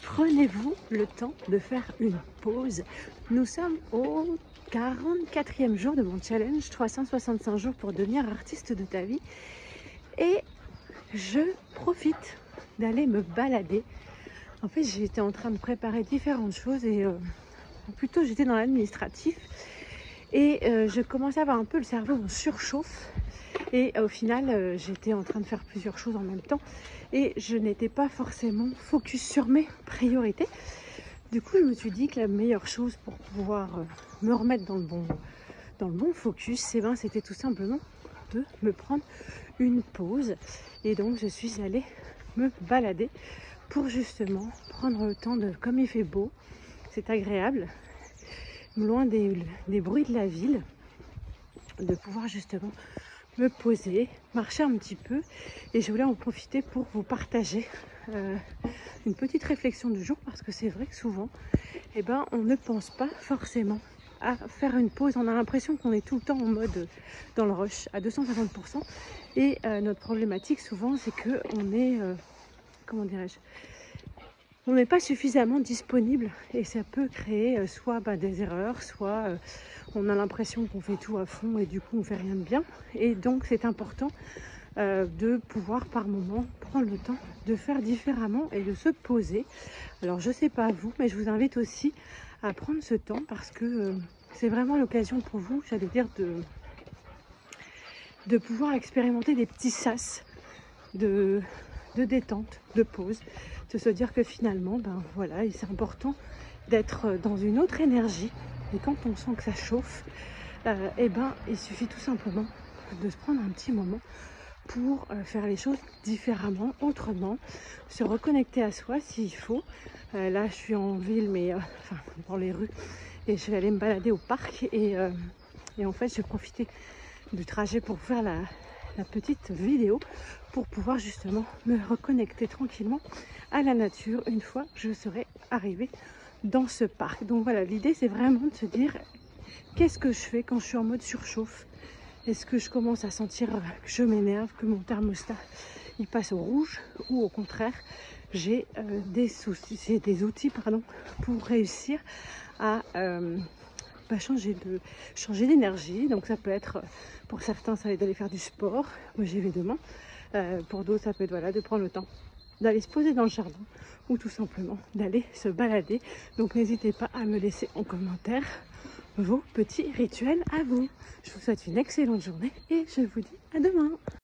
Prenez-vous le temps de faire une pause. Nous sommes au 44e jour de mon challenge 365 jours pour devenir artiste de ta vie et je profite d'aller me balader. En fait, j'étais en train de préparer différentes choses et plutôt j'étais dans l'administratif et je commençais à avoir un peu le cerveau en surchauffe. Et au final, j'étais en train de faire plusieurs choses en même temps et je n'étais pas forcément focus sur mes priorités. Du coup, je me suis dit que la meilleure chose pour pouvoir me remettre dans le bon focus, c'était tout simplement de me prendre une pause. Et donc, je suis allée me balader pour justement prendre le temps de, comme il fait beau, c'est agréable, loin des bruits de la ville, de pouvoir justement me poser, marcher un petit peu, et je voulais en profiter pour vous partager une petite réflexion du jour, parce que c'est vrai que souvent on ne pense pas forcément à faire une pause. On a l'impression qu'on est tout le temps en mode dans le rush à 250%, et notre problématique souvent c'est que on est on n'est pas suffisamment disponible, et ça peut créer soit des erreurs, soit on a l'impression qu'on fait tout à fond et du coup on fait rien de bien. Et donc c'est important de pouvoir par moment prendre le temps de faire différemment et de se poser. Alors je sais pas vous, mais je vous invite aussi à prendre ce temps, parce que c'est vraiment l'occasion pour vous, j'allais dire, de pouvoir expérimenter des petits sas de détente, de pause, de se dire que finalement, c'est important d'être dans une autre énergie. Et quand on sent que ça chauffe, il suffit tout simplement de se prendre un petit moment pour faire les choses différemment, autrement, se reconnecter à soi s'il faut. Là, je suis en ville, mais dans les rues, et je vais aller me balader au parc. Et en fait, je vais profiter du trajet pour faire la petite vidéo, pour pouvoir justement me reconnecter tranquillement à la nature une fois que je serai arrivée dans ce parc. Donc voilà, l'idée c'est vraiment de se dire, qu'est-ce que je fais quand je suis en mode surchauffe? Est-ce que je commence à sentir que je m'énerve, que mon thermostat il passe au rouge, ou au contraire j'ai des outils pour réussir à changer d'énergie. Donc ça peut être, pour certains ça va être d'aller faire du sport, moi j'y vais demain, pour d'autres ça peut être de prendre le temps d'aller se poser dans le jardin, ou tout simplement d'aller se balader. Donc n'hésitez pas à me laisser en commentaire vos petits rituels à vous. Je vous souhaite une excellente journée et je vous dis à demain.